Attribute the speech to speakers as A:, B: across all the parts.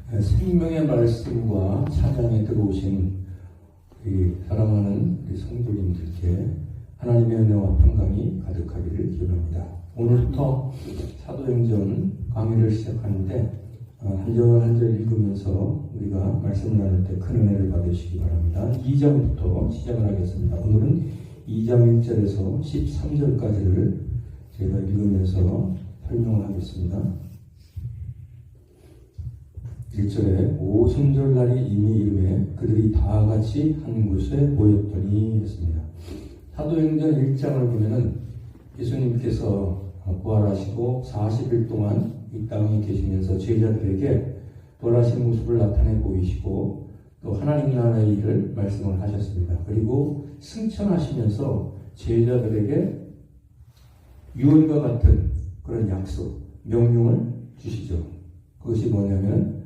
A: 생명의 말씀과 찬양에 들어오신 사랑하는 우리 성도님들께 하나님의 은혜와 평강이 가득하기를 기원합니다. 오늘부터 사도행전 강의를 시작하는데 한 절 한 절 읽으면서 우리가 말씀을 나눌 때 큰 은혜를 받으시기 바랍니다. 2장부터 시작을 하겠습니다. 오늘은 2장 1절에서 13절까지를 제가 읽으면서 설명을 하겠습니다. 1절에 오순절날이 이미 이르매 그들이 다 같이 한 곳에 모였더니 했습니다. 사도행전 1장을 보면은 예수님께서 부활하시고 40일 동안 이 땅에 계시면서 제자들에게 부활하신 모습을 나타내 보이시고 또 하나님 나라의 일을 말씀을 하셨습니다. 그리고 승천하시면서 제자들에게 유언과 같은 그런 약속, 명령을 주시죠. 그것이 뭐냐면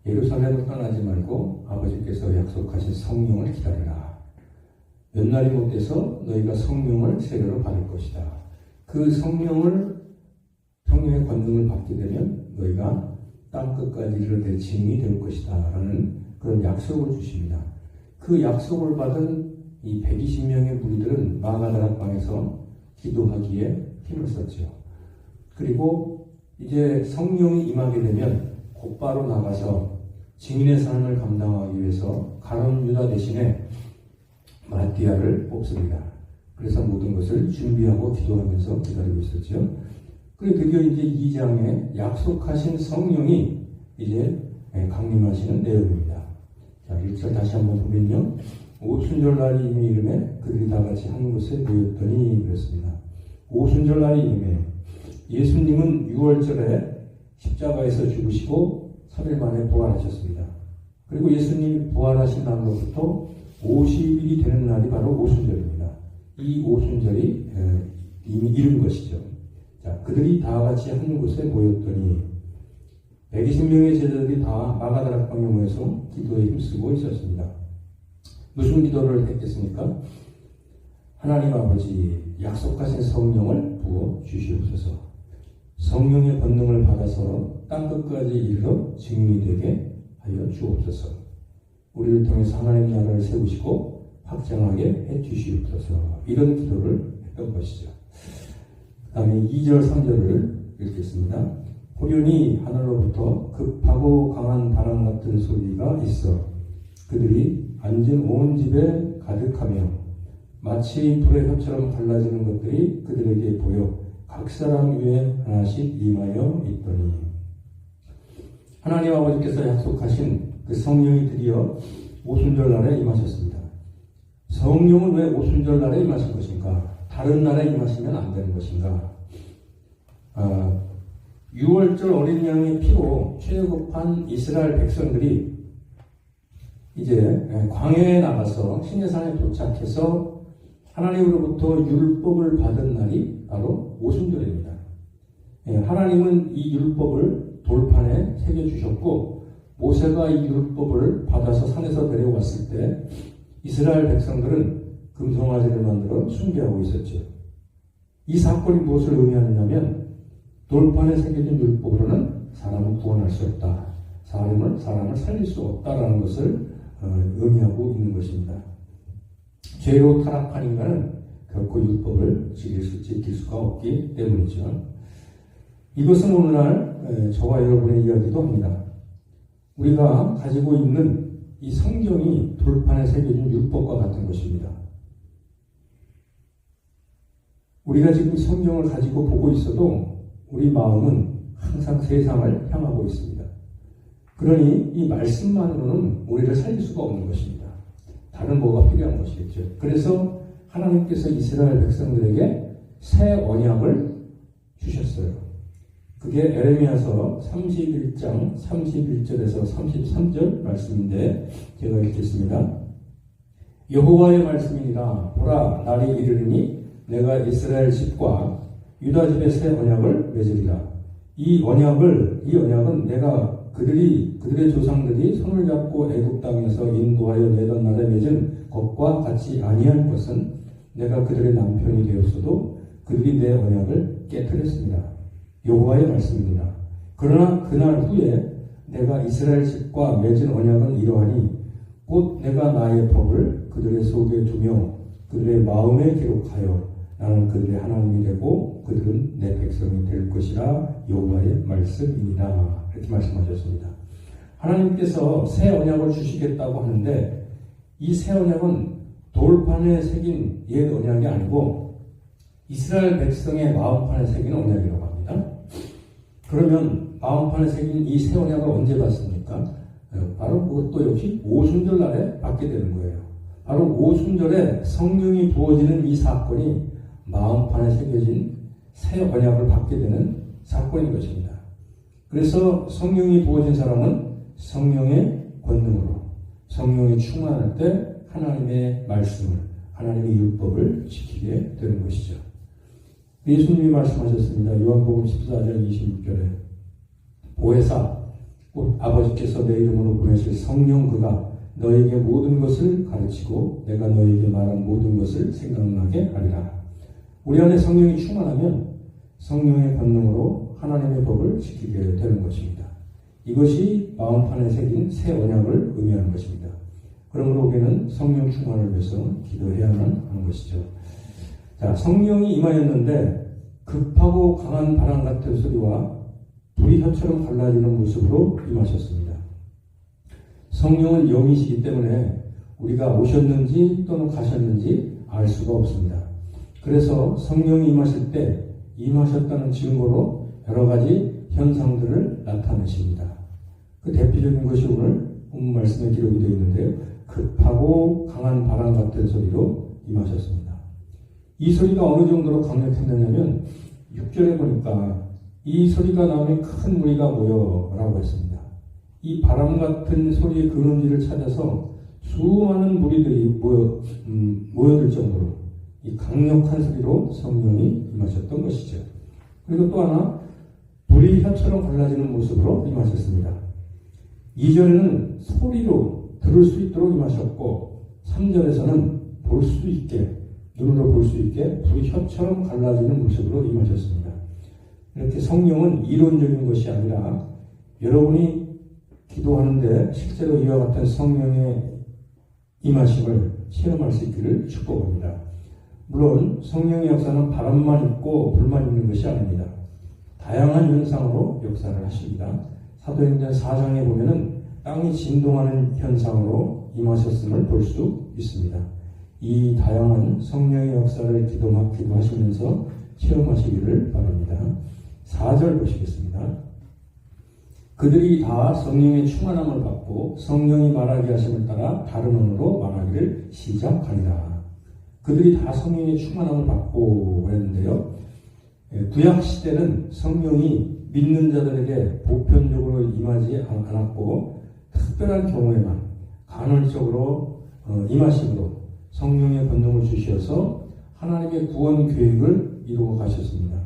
A: 예루살렘을 떠나지 말고 아버지께서 약속하신 성령을 기다려라. 몇 날이 못 돼서 너희가 성령을 세례로 받을 것이다. 그 성령의 권능을 받게 되면 너희가 땅끝까지 이르러 내 증인이 될 것이다 라는 그런 약속을 주십니다. 그 약속을 받은 이 120명의 무리들은 마가다락방에서 기도하기에 힘을 썼죠. 그리고 이제 성령이 임하게 되면 곧바로 나가서 증인의 삶을 감당하기 위해서 가룟 유다 대신에 마띠아를 뽑습니다. 그래서 모든 것을 준비하고 기도하면서 기다리고 있었죠. 그리고 드디어 이제 2장에 약속하신 성령이 이제 강림하시는 내용입니다. 자, 1절 다시 한번 보면요. 오순절날이 이미 이르매 그들이 다 같이 한 곳에 모였더니 그랬습니다. 오순절날이 이르매 예수님은 6월절에 십자가에서 죽으시고 3일 만에 부활하셨습니다. 그리고 예수님이 부활하신 날로부터 50일이 되는 날이 바로 오순절입니다. 이 오순절이 이미 이른 것이죠. 자, 그들이 다 같이 한 곳에 모였더니 120명의 제자들이 다 마가다락방에 모여서 기도에 힘쓰고 있었습니다. 무슨 기도를 했겠습니까? 하나님 아버지 약속하신 성령을 부어 주시옵소서. 성령의 권능을 받아서 땅끝까지 이르러 증인이 되게 하여 주옵소서. 우리를 통해서 하나님 나라를 세우시고 확장하게 해 주시옵소서. 이런 기도를 했던 것이죠. 그 다음에 2절 3절을 읽겠습니다. 호련히 하늘로부터 급하고 강한 바람 같은 소리가 있어 그들이 앉은 온 집에 가득하며 마치 불의 혀처럼 갈라지는 것들이 그들에게 보여 각 사람 위에 하나씩 임하여 있더니 하나님 아버지께서 약속하신 그 성령이 드디어 오순절날에 임하셨습니다. 성령은 왜 오순절날에 임하신 것인가? 다른 날에 임하시면 안 되는 것인가? 6월절 어린 양의 피로 취급한 이스라엘 백성들이 이제 광야에 나가서 시내산에 도착해서 하나님으로부터 율법을 받은 날이 바로 오순절입니다. 하나님은 이 율법을 돌판에 새겨주셨고 모세가 이 율법을 받아서 산에서 내려왔을 때 이스라엘 백성들은 금송아지를 만들어 숭배하고 있었죠. 이 사건이 무엇을 의미하느냐면 돌판에 새겨진 율법으로는 사람을 구원할 수 없다. 사람을 살릴 수 없다라는 것을 의미하고 있는 것입니다. 죄로 타락한 인간은 결코 율법을 지킬 수가 없기 때문이죠. 이것은 오늘날 저와 여러분의 이야기도 합니다. 우리가 가지고 있는 이 성경이 돌판에 새겨진 율법과 같은 것입니다. 우리가 지금 성경을 가지고 보고 있어도 우리 마음은 항상 세상을 향하고 있습니다. 그러니 이 말씀만으로는 우리를 살릴 수가 없는 것입니다. 다른 뭐가 필요한 것이겠죠. 그래서 하나님께서 이스라엘 백성들에게 새 언약을 주셨어요. 그게 에레미야서 31장 31절에서 33절 말씀인데 제가 읽겠습니다. 여호와의 말씀이니라 보라 날이 이르리니 내가 이스라엘 집과 유다 집의 새 언약을 맺으리라. 이 언약은 내가 그들의 조상들이 손을 잡고 애굽 땅에서 인도하여 내던 날에 맺은 것과 같이 아니할 것은 내가 그들의 남편이 되었어도 그들이 내 언약을 깨뜨렸습니다. 여호와의 말씀입니다. 그러나 그날 후에 내가 이스라엘 집과 맺은 언약은 이러하니 곧 내가 나의 법을 그들의 속에 두며 그들의 마음에 기록하여 나는 그들의 하나님이 되고 그들은 내 백성이 될 것이라 여호와의 말씀이니라. 이렇게 말씀하셨습니다. 하나님께서 새 언약을 주시겠다고 하는데 이 새 언약은 돌판에 새긴 옛 언약이 아니고 이스라엘 백성의 마음판에 새긴 언약이라고 합니다. 그러면 마음판에 새긴 이 새 언약을 언제 받습니까? 바로 그것도 역시 오순절 날에 받게 되는 거예요. 바로 오순절에 성령이 부어지는 이 사건이 마음판에 새겨진 새 언약을 받게 되는 사건인 것입니다. 그래서 성령이 부어진 사람은 성령의 권능으로 성령이 충만할 때 하나님의 말씀을, 하나님의 율법을 지키게 되는 것이죠. 예수님이 말씀하셨습니다. 요한복음 14장 26절에 보혜사 곧 아버지께서 내 이름으로 보내실 성령 그가 너에게 모든 것을 가르치고 내가 너에게 말한 모든 것을 생각나게 하리라. 우리 안에 성령이 충만하면 성령의 권능으로 하나님의 법을 지키게 되는 것입니다. 이것이 마음판에 새긴 새 언약을 의미하는 것입니다. 그러므로 우리는 성령 충만을 위해서 기도해야만 하는 것이죠. 자, 성령이 임하였는데 급하고 강한 바람 같은 소리와 불이 혀처럼 갈라지는 모습으로 임하셨습니다. 성령은 영이시기 때문에 우리가 오셨는지 또는 가셨는지 알 수가 없습니다. 그래서 성령이 임하실 때 임하셨다는 증거로 여러 가지 현상들을 나타내십니다. 그 대표적인 것이 오늘 본문 말씀에 기록이 되어 있는데요. 급하고 강한 바람 같은 소리로 임하셨습니다. 이 소리가 어느 정도로 강력했느냐면 6절에 보니까 이 소리가 나오면 큰 무리가 모여라고 했습니다. 이 바람 같은 소리의 근원지를 찾아서 수많은 무리들이 모여들 정도로 이 강력한 소리로 성령이 임하셨던 것이죠. 그리고 또 하나 불이 혀처럼 갈라지는 모습으로 임하셨습니다. 2절에는 소리로 들을 수 있도록 임하셨고 3절에서는 볼 수 있게, 눈으로 볼 수 있게 불이 혀처럼 갈라지는 모습으로 임하셨습니다. 이렇게 성령은 이론적인 것이 아니라 여러분이 기도하는데 실제로 이와 같은 성령의 임하심을 체험할 수 있기를 축복합니다. 물론 성령의 역사는 바람만 있고 불만 있는 것이 아닙니다. 다양한 현상으로 역사를 하십니다. 사도행전 4장에 보면은 땅이 진동하는 현상으로 임하셨음을 볼 수 있습니다. 이 다양한 성령의 역사를 기도하시면서 체험하시기를 바랍니다. 4절 보시겠습니다. 그들이 다 성령의 충만함을 받고 성령이 말하게 하심을 따라 다른 언어로 말하기를 시작하니라. 그들이 다 성령의 충만함을 받고 그랬는데요. 구약 시대는 성령이 믿는 자들에게 보편적으로 임하지 않았고 특별한 경우에만 간헐적으로 임하심으로 성령의 권능을 주셔서 하나님의 구원 계획을 이루어 가셨습니다.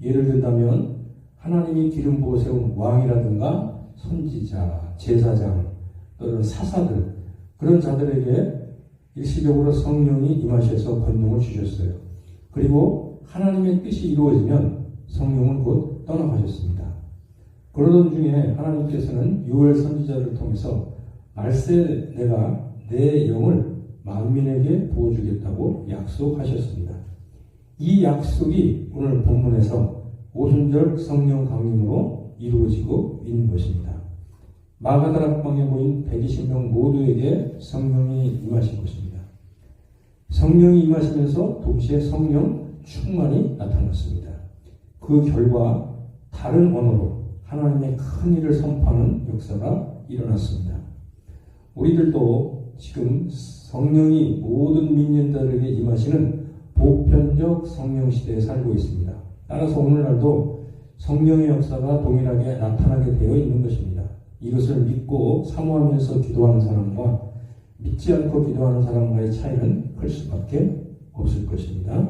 A: 예를 든다면 하나님이 기름 부어 세운 왕이라든가 선지자, 제사장 또는 사사들 그런 자들에게 일시적으로 성령이 임하셔서 권능을 주셨어요. 그리고 하나님의 뜻이 이루어지면 성령은 곧 떠나가셨습니다. 그러던 중에 하나님께서는 유엘 선지자를 통해서 말세 내가 내 영을 만민에게 부어주겠다고 약속하셨습니다. 이 약속이 오늘 본문에서 오순절 성령 강림으로 이루어지고 있는 것입니다. 마가다락방에 모인 120명 모두에게 성령이 임하신 것입니다. 성령이 임하시면서 동시에 성령 충만이 나타났습니다. 그 결과 다른 언어로 하나님의 큰 일을 선포하는 역사가 일어났습니다. 우리들도 지금 성령이 모든 민년자들에게 임하시는 보편적 성령 시대에 살고 있습니다. 따라서 오늘날도 성령의 역사가 동일하게 나타나게 되어 있는 것입니다. 이것을 믿고 사모하면서 기도하는 사람과 믿지 않고 기도하는 사람과의 차이는 클 수밖에 없을 것입니다.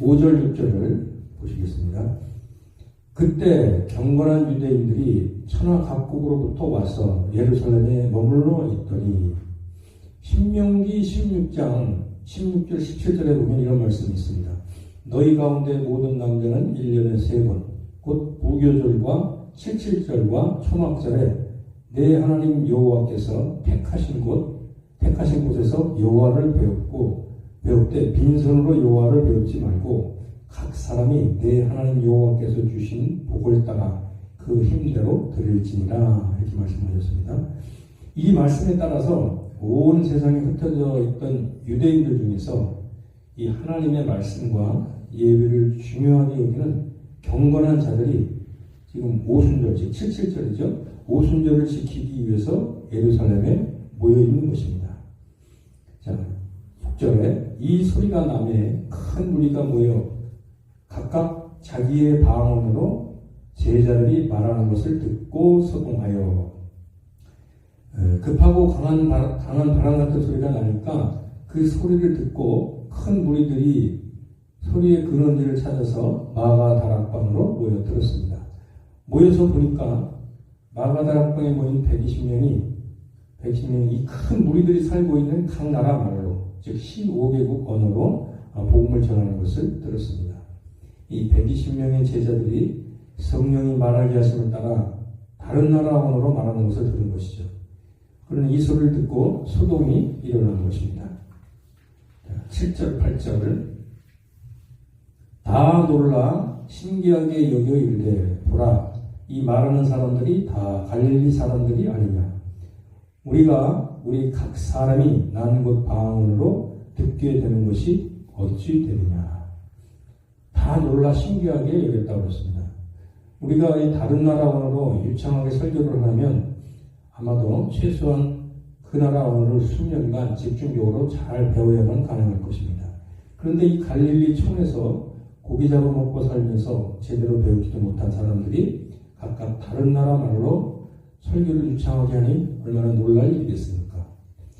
A: 5절 6절을 보시겠습니다. 그때 경건한 유대인들이 천하 각국으로부터 와서 예루살렘에 머물러 있더니 신명기 16장 16절 17절에 보면 이런 말씀이 있습니다. 너희 가운데 모든 남자는 1년에 3번 곧 무교절과 77절과 초막절에 내 하나님 여호와께서 택하신 곳에서 여호와를 배울 때 빈손으로 여호와를 배우지 말고 각 사람이 내 하나님 여호와께서 주신 복을 따라 그 힘대로 드릴지니라 이렇게 말씀하셨습니다. 이 말씀에 따라서 온 세상에 흩어져 있던 유대인들 중에서 이 하나님의 말씀과 예배를 중요하게 여기는 경건한 자들이 지금 오순절, 즉 77절이죠. 오순절을 지키기 위해서 예루살렘에 모여 있는 것입니다. 자, 6절에 이 소리가 나매 큰 무리가 모여 각각 자기의 방언으로 제자들이 말하는 것을 듣고 서동하여 급하고 강한 바람 같은 소리가 나니까 그 소리를 듣고 큰 무리들이 소리의 근원지를 찾아서 마가 다락방으로 모여들었습니다. 모여서 보니까 마가 다락방에 모인 120명이 이 큰 무리들이 살고 있는 각 나라 말로, 즉 15개국 언어로 복음을 전하는 것을 들었습니다. 이 120명의 제자들이 성령이 말하게 하심을 따라 다른 나라 언어로 말하는 것을 들은 것이죠. 그러나 이 소리를 듣고 소동이 일어난 것입니다. 7절, 8절을 다 놀라 신기하게 여겨 이르되 보라 이 말하는 사람들이 다 갈릴리 사람들이 아니냐. 우리 각 사람이 난 곳 방언으로 듣게 되는 것이 어찌 되느냐. 다 놀라 신기하게 여겼다고 했습니다. 우리가 이 다른 나라 언어로 유창하게 설교를 하면 아마도 최소한 그 나라 언어를 수년간 집중적으로 잘 배워야만 가능할 것입니다. 그런데 이 갈릴리 촌에서 고기 잡아먹고 살면서 제대로 배우지도 못한 사람들이 각각 다른 나라 말로 설교를 유창하게 하니 얼마나 놀랄 일이겠습니까?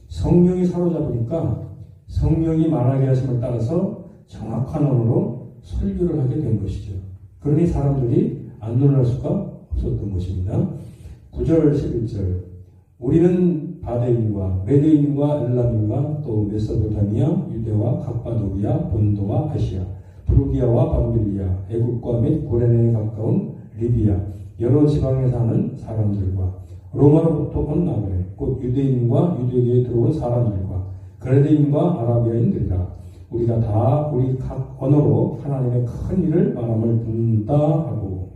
A: 성령이 사로잡으니까 성령이 말하게 하심을 따라서 정확한 언어로 설교를 하게 된 것이죠. 그러니 사람들이 안 놀랄 수가 없었던 것입니다. 9절, 11절 우리는 바데인과 메데인과 엘람인과 또 메소포타미아, 유대와 갑바도기아, 본도와 아시아, 프루기아와 밤빌리아, 애국과 및 고레네에 가까운 리비아, 여러 지방에 사는 사람들과 로마로부터 온 나그네, 곧 유대인과 유대교에 들어온 사람들과 그레데인과 아라비아인들이라 우리가 다 우리 각 언어로 하나님의 큰 일을 말함을 듣는다 하고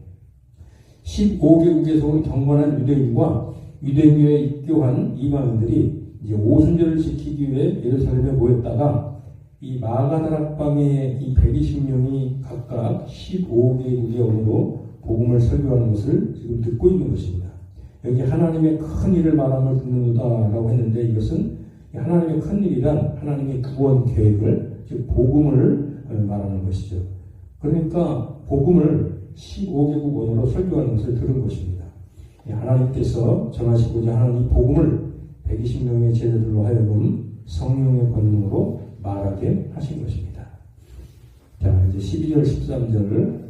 A: 15개국에서 온 경건한 유대인과 유대교에 입교한 이방인들이 이제 오순절을 지키기 위해 예루살렘에 모였다가 이 마가다락방에 이 120명이 각각 15개국의 언어로 복음을 설교하는 것을 지금 듣고 있는 것입니다. 여기 하나님의 큰 일을 말함을 듣는다라고 했는데 이것은 하나님의 큰 일이란 하나님의 구원 계획을, 즉 복음을 말하는 것이죠. 그러니까 복음을 15개국 언어로 설교하는 것을 들은 것입니다. 하나님께서 전하시고자 하는 이 복음을 120명의 제자들로 하여금 성령의 권능으로 말하게 하신 것입니다. 자, 이제 12절, 13절을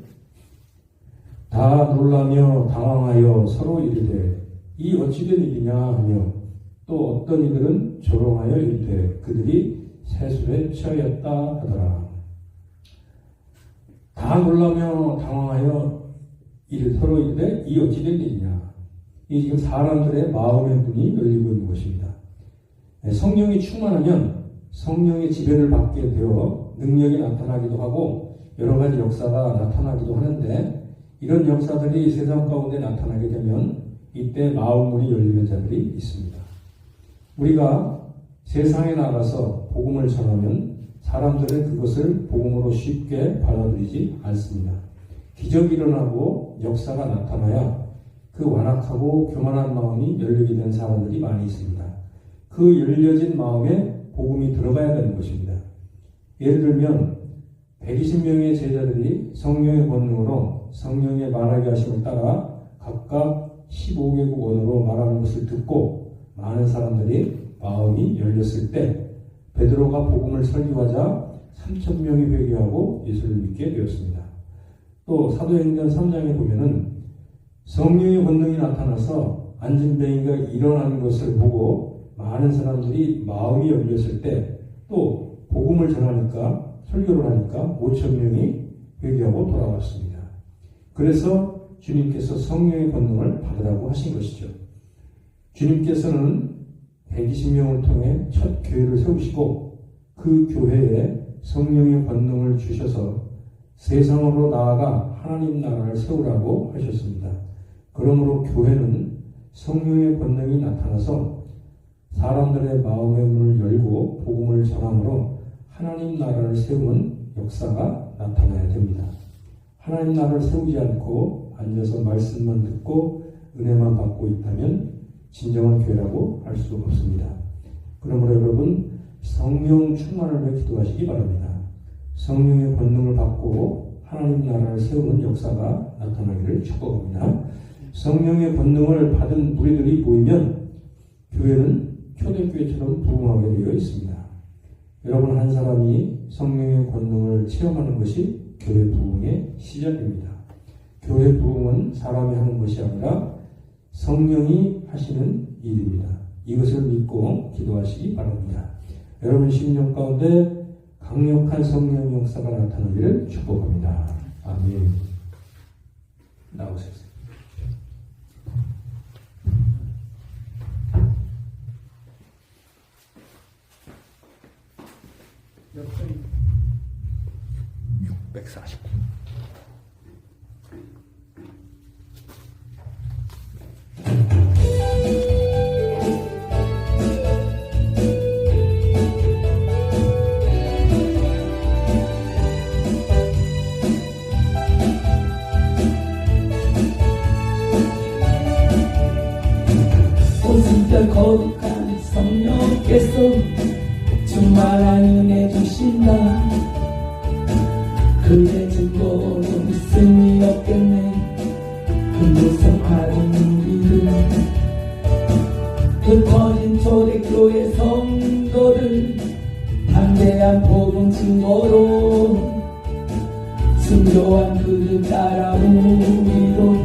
A: 다 놀라며 당황하여 서로 이르되 이 어찌된 일이냐 하며 또 어떤 이들은 조롱하여 이르되 그들이 세술에 취하였다 하더라. 다 놀라며 당황하여 서로 이르되 이 어찌된 일이냐. 이 지금 사람들의 마음의 문이 열리고 있는 것입니다. 성령이 충만하면 성령의 지배를 받게 되어 능력이 나타나기도 하고 여러 가지 역사가 나타나기도 하는데 이런 역사들이 세상 가운데 나타나게 되면 이때 마음문이 열리는 자들이 있습니다. 우리가 세상에 나가서 복음을 전하면 사람들은 그것을 복음으로 쉽게 받아들이지 않습니다. 기적이 일어나고 역사가 나타나야 그 완악하고 교만한 마음이 열리게 되는 사람들이 많이 있습니다. 그 열려진 마음에 복음이 들어가야 되는 것입니다. 예를 들면 120명의 제자들이 성령의 권능으로 성령의 말하게 하심을 따라 각각 15개국 언어로 말하는 것을 듣고 많은 사람들이 마음이 열렸을 때 베드로가 복음을 설교하자 3,000명이 회개하고 예수를 믿게 되었습니다. 또 사도행전 3장에 보면은 성령의 권능이 나타나서 안진뱅이가 일어나는 것을 보고 많은 사람들이 마음이 열렸을 때 또 복음을 전하니까 설교를 하니까 5,000명이 회개하고 돌아왔습니다. 그래서 주님께서 성령의 권능을 받으라고 하신 것이죠. 주님께서는 120명을 통해 첫 교회를 세우시고 그 교회에 성령의 권능을 주셔서 세상으로 나아가 하나님 나라를 세우라고 하셨습니다. 그러므로 교회는 성령의 권능이 나타나서 사람들의 마음의 문을 열고 복음을 전함으로 하나님 나라를 세우는 역사가 나타나야 됩니다. 하나님 나라를 세우지 않고 앉아서 말씀만 듣고 은혜만 받고 있다면 진정한 교회라고 할 수 없습니다. 그러므로 여러분 성령 충만을 위해 기도하시기 바랍니다. 성령의 권능을 받고 하나님 나라를 세우는 역사가 나타나기를 축복합니다. 성령의 권능을 받은 무리들이 모이면 교회는 초대교회처럼 부흥하게 되어 있습니다. 여러분 한 사람이 성령의 권능을 체험하는 것이 교회 부흥의 시작입니다. 교회 부흥은 사람이 하는 것이 아니라 성령이 하시는 일입니다. 이것을 믿고 기도하시기 바랍니다. 여러분 심령 가운데 강력한 성령 역사가 나타나기를 축복합니다. 아멘. 나오세요. 몇 번? 649.
B: 오순절 거룩한 성령께서 충만한 은혜 주신다. 그의 증거는 있음이 없겠네. 근무성하는 우리들 흩어진 초대교회 성도들 담대한 복음 증거로 순교한 그들 따라 우리도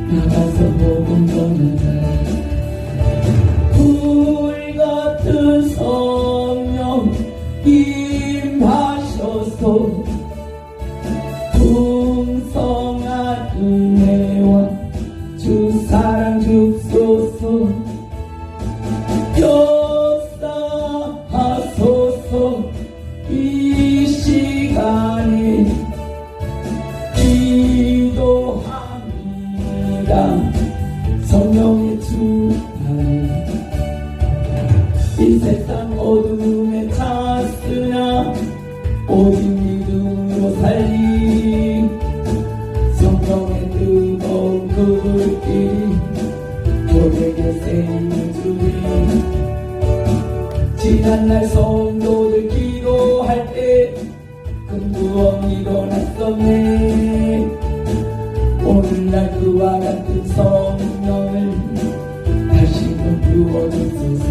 B: 나가서 복음 전하자. 불같은 성령 임하셔서 풍성한 은혜와 주 사랑 주소서 역사하소서. 이 시간에 기도합니다. 성령의 충만 이 세상 어둠에 찼으나 오직 믿음으로 살리 성령의 뜨거운 불길이 저에게 세임을 주리. 지난날 성도들 기도할 때 큰 구원 일어났었네. 오늘날 그와 같은 성령을 다시금 부어주소서.